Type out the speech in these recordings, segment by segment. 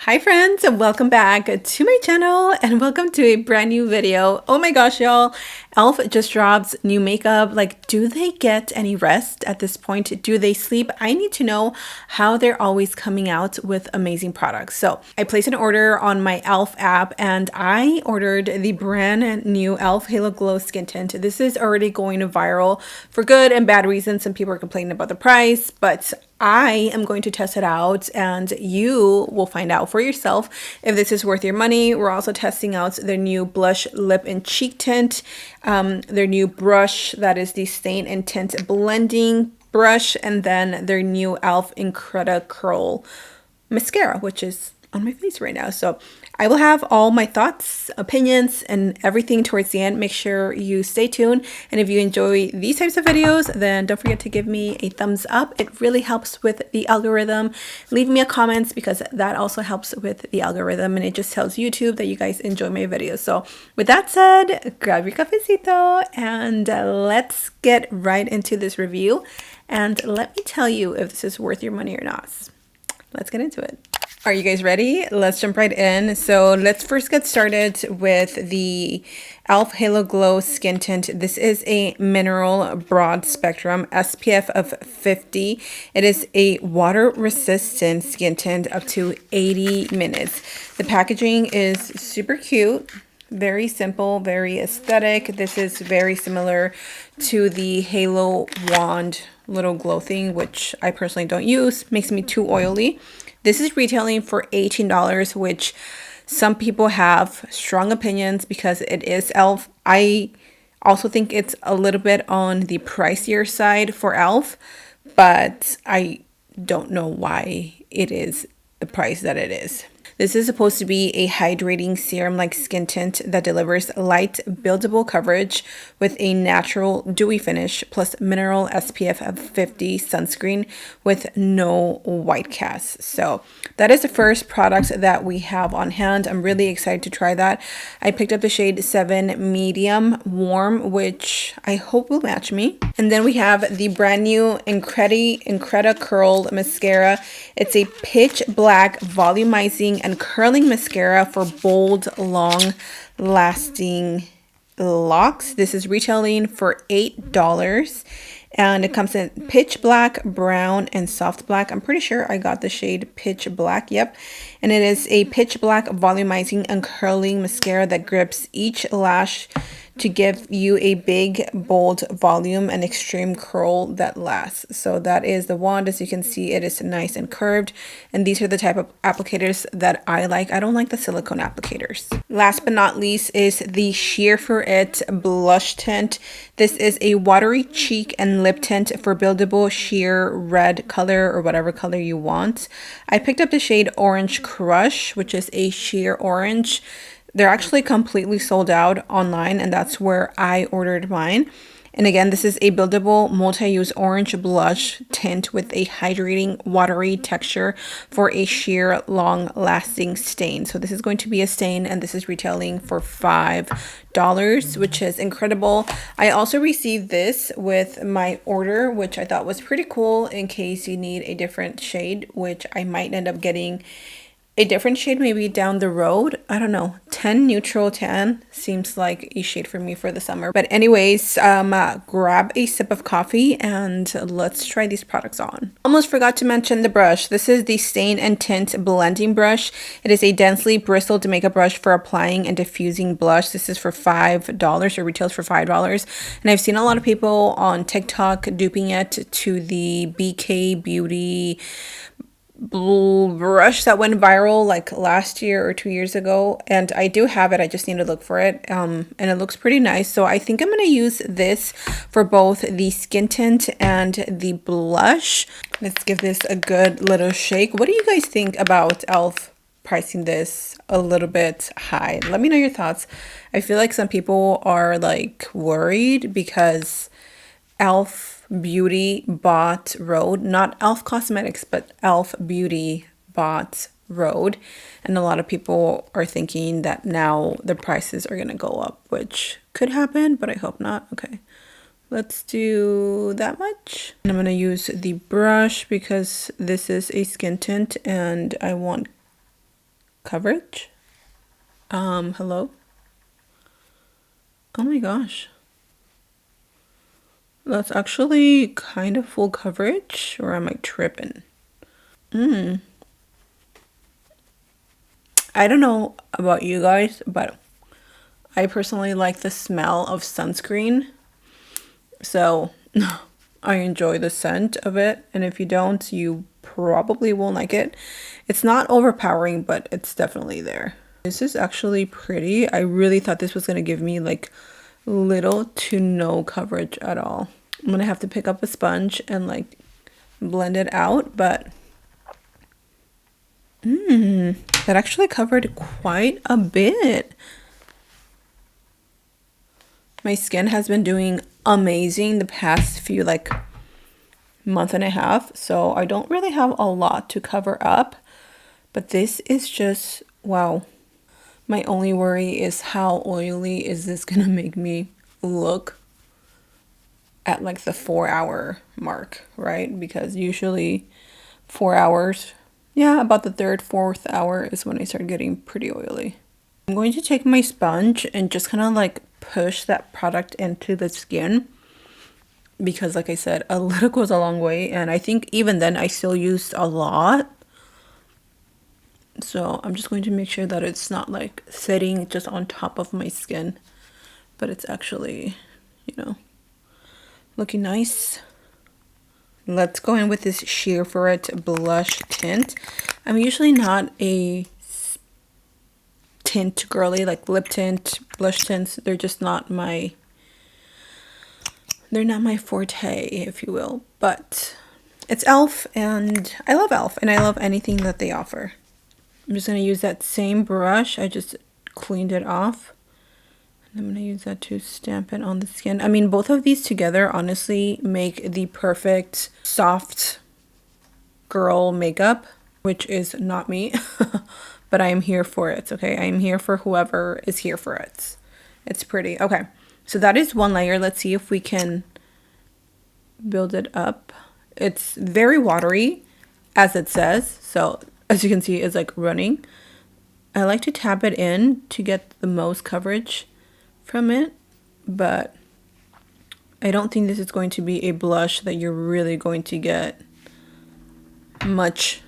Hi friends, and welcome back to my channel and welcome to a brand new video. Oh my gosh, y'all, e.l.f. just dropped new makeup. Like, do they get any rest at this point? Do they sleep? I need to know how they're always coming out with amazing products. So I placed an order on my e.l.f. app and I ordered the brand new e.l.f. Halo Glow Skin Tint. This is already going viral for good and bad reasons. Some people are complaining about the price, but I am going to test it out and you will find out for yourself if this is worth your money. We're also testing out their new blush, lip, and cheek tint, their new brush that is the Stain and Tint Blending brush, and then their new e.l.f. Incredi-curl mascara, which is on my face right now. So I will have all my thoughts, opinions, and everything towards the end. Make sure you stay tuned. And if you enjoy these types of videos, then don't forget to give me a thumbs up. It really helps with the algorithm. Leave me a comment because that also helps with the algorithm and it just tells YouTube that you guys enjoy my videos. So with that said, grab your cafecito and let's get right into this review. And let me tell you if this is worth your money or not. Let's get into it. Are you guys ready? Let's jump right in. So let's first get started with the e.l.f. Halo Glow Skin Tint. This is a mineral broad spectrum SPF of 50. It is a water resistant skin tint up to 80 minutes. The packaging is super cute. Very simple, very aesthetic. This is very similar to the Halo wand little glow thing, which I personally don't use. Makes me too oily. This is retailing for $18, which some people have strong opinions because it is e.l.f. I also think it's a little bit on the pricier side for e.l.f., but I don't know why it is the price that it is. This is supposed to be a hydrating serum-like skin tint that delivers light, buildable coverage with a natural dewy finish plus mineral SPF of 50 sunscreen with no white cast. So that is the first product that we have on hand. I'm really excited to try that. I picked up the shade 7 Medium Warm, which I hope will match me. And then we have the brand new Incredi-curl mascara. It's a pitch black volumizing and curling mascara for bold, long lasting locks. This is retailing for $8 and it comes in pitch black, brown, and soft black. I'm pretty sure I got the shade pitch black. Yep. And it is a pitch black volumizing and curling mascara that grips each lash to give you a big, bold volume and extreme curl that lasts. So that is the wand. As you can see, it is nice and curved. And these are the type of applicators that I like. I don't like the silicone applicators. Last but not least is the Sheer For It blush tint. This is a watery cheek and lip tint for buildable sheer red color or whatever color you want. I picked up the shade Orange Crush, which is a sheer orange. They're actually completely sold out online, and that's where I ordered mine. And again, this is a buildable multi-use orange blush tint with a hydrating, watery texture for a sheer, long-lasting stain. So this is going to be a stain, and this is retailing for $5, which is incredible. I also received this with my order, which I thought was pretty cool in case you need a different shade, which I might end up getting a different shade maybe down the road. I don't know. 10 Neutral Tan seems like a shade for me for the summer. But anyways, grab a sip of coffee and let's try these products on. Almost forgot to mention the brush. This is the Stain and Tint Blending brush. It is a densely bristled makeup brush for applying and diffusing blush. This is for $5 or retails for $5. And I've seen a lot of people on TikTok duping it to the BK Beauty blue brush that went viral like last year or 2 years ago, and I do have it. I just need to look for it, and it looks pretty nice. So I think I'm going to use this for both the skin tint and the blush. Let's give this a good little shake. What do you guys think about e.l.f. pricing this a little bit high? Let me know your thoughts. I feel like some people are like worried because e.l.f. Beauty bought Rhode, not e.l.f. Cosmetics, but e.l.f. Beauty bought Rhode, and a lot of people are thinking that now the prices are going to go up, which could happen, but I hope not. Okay, let's do that much. And I'm going to use the brush because this is a skin tint and I want coverage. Hello? Oh my gosh. That's actually kind of full coverage, or am I tripping? I don't know about you guys, but I personally like the smell of sunscreen. So I enjoy the scent of it. And if you don't, you probably won't like it. It's not overpowering, but it's definitely there. This is actually pretty. I really thought this was going to give me like little to no coverage at all. I'm going to have to pick up a sponge and like blend it out, but that actually covered quite a bit. My skin has been doing amazing the past few like month and a half, so I don't really have a lot to cover up, but this is just wow. My only worry is how oily is this gonna make me look at like the 4-hour mark, right? Because usually 4 hours, yeah, about the third, fourth hour is when I start getting pretty oily. I'm going to take my sponge and just kind of like push that product into the skin, because like I said, a little goes a long way, and I think even then I still used a lot. So I'm just going to make sure that it's not like sitting just on top of my skin, but it's actually, you know, looking nice. Let's go in with this Sheer For It blush tint. I'm usually not a tint girly, like lip tint, blush tints. They're just not my, they're not my forte, if you will. But it's e.l.f. and I love e.l.f. and I love anything that they offer. I'm just going to use that same brush. I just cleaned it off. And I'm going to use that to stamp it on the skin. I mean, both of these together honestly make the perfect soft girl makeup, which is not me. But I am here for it, okay? I am here for whoever is here for it. It's pretty. Okay, so that is one layer. Let's see if we can build it up. It's very watery, as it says. So as you can see, it's like running. I like to tap it in to get the most coverage from it, but I don't think this is going to be a blush that you're really going to get much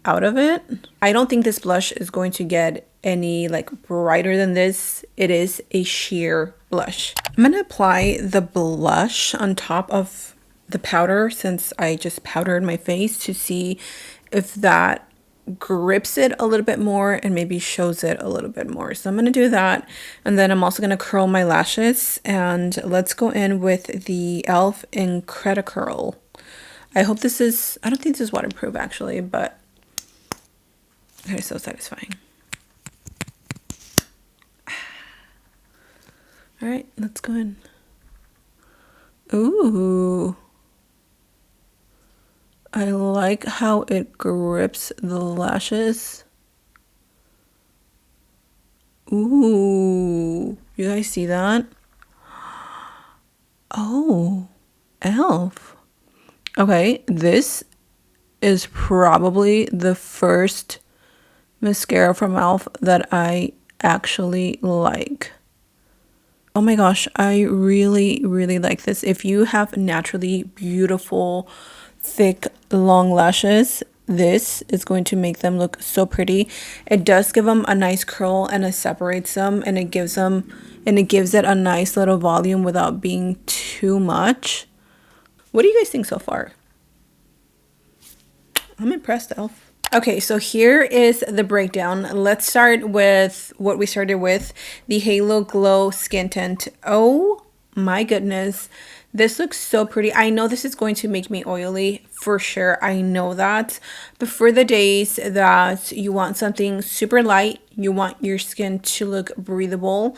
out of it. I don't think this blush is going to get any like brighter than this. It is a sheer blush. I'm gonna apply the blush on top of the powder, since I just powdered my face, to see if that grips it a little bit more and maybe shows it a little bit more. So I'm going to do that, and then I'm also going to curl my lashes, and let's go in with the e.l.f. Incredi-curl. I hope this is, I don't think this is waterproof actually, but okay, so satisfying. All right, let's go in. Ooh, I like how it grips the lashes. Ooh, you guys see that? Oh, e.l.f. Okay, this is probably the first mascara from e.l.f. that I actually like. Oh my gosh, I really, really like this. If you have naturally beautiful, thick, long lashes, this is going to make them look so pretty. It does give them a nice curl, and it separates them, and it gives it a nice little volume without being too much. What do you guys think so far? I'm impressed, e.l.f. Okay, so here is the breakdown. Let's start with what we started with, the Halo Glow Skin Tint. Oh my goodness, this looks so pretty. I know this is going to make me oily for sure. I know that. But for the days that you want something super light, you want your skin to look breathable,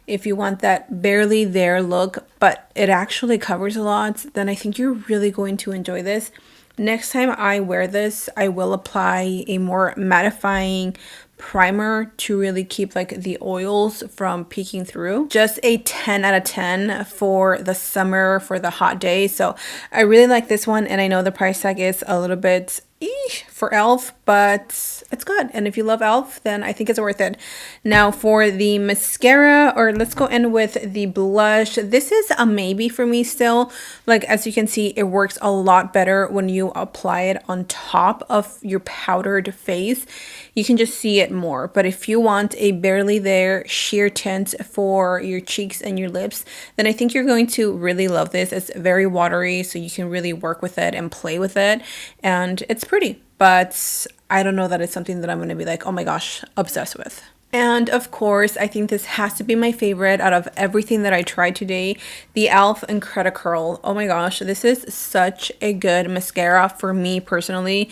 if you want that barely there look, but it actually covers a lot, then I think you're really going to enjoy this. Next time I wear this, I will apply a more mattifying primer to really keep like the oils from peeking through. Just a 10 out of 10 for the summer, for the hot days. So I really like this one, and I know the price tag is a little bit for e.l.f, but it's good. And if you love e.l.f, then I think it's worth it. Now for the mascara, or let's go in with the blush. This is a maybe for me still. Like, as you can see, it works a lot better when you apply it on top of your powdered face. You can just see it more. But if you want a barely there sheer tint for your cheeks and your lips, then I think you're going to really love this. It's very watery, so you can really work with it and play with it, and it's pretty, but I don't know that it's something that I'm going to be like, oh my gosh, obsessed with. And of course, I think this has to be my favorite out of everything that I tried today, the e.l.f. Incredi-curl. Oh my gosh, this is such a good mascara for me personally.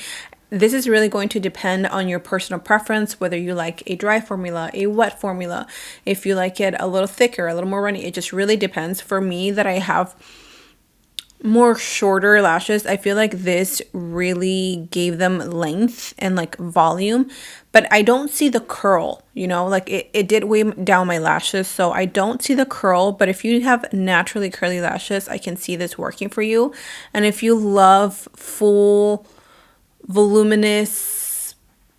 This is really going to depend on your personal preference, whether you like a dry formula, a wet formula, if you like it a little thicker, a little more runny. It just really depends. For me, that I have more shorter lashes, I feel like this really gave them length and like volume, but I don't see the curl, you know, like it did weigh down my lashes, so I don't see the curl. But if you have naturally curly lashes, I can see this working for you. And if you love full voluminous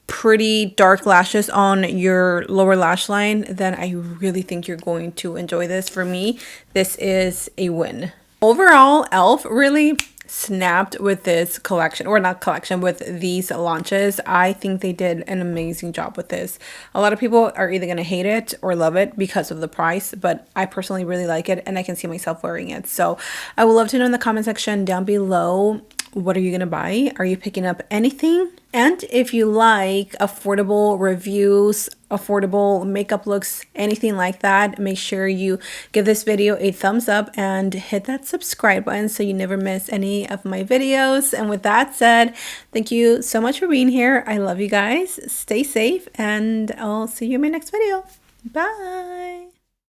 pretty dark lashes on your lower lash line, then I really think you're going to enjoy this. For me, this is a win. Overall, e.l.f. really snapped with this collection, or not collection, with these launches. I think they did an amazing job with this. A lot of people are either going to hate it or love it because of the price, but I personally really like it and I can see myself wearing it. So I would love to know in the comment section down below, what are you going to buy? Are you picking up anything? And if you like affordable reviews, affordable makeup looks, anything like that, make sure you give this video a thumbs up and hit that subscribe button so you never miss any of my videos. And with that said, thank you so much for being here. I love you guys. Stay safe, and I'll see you in my next video. Bye.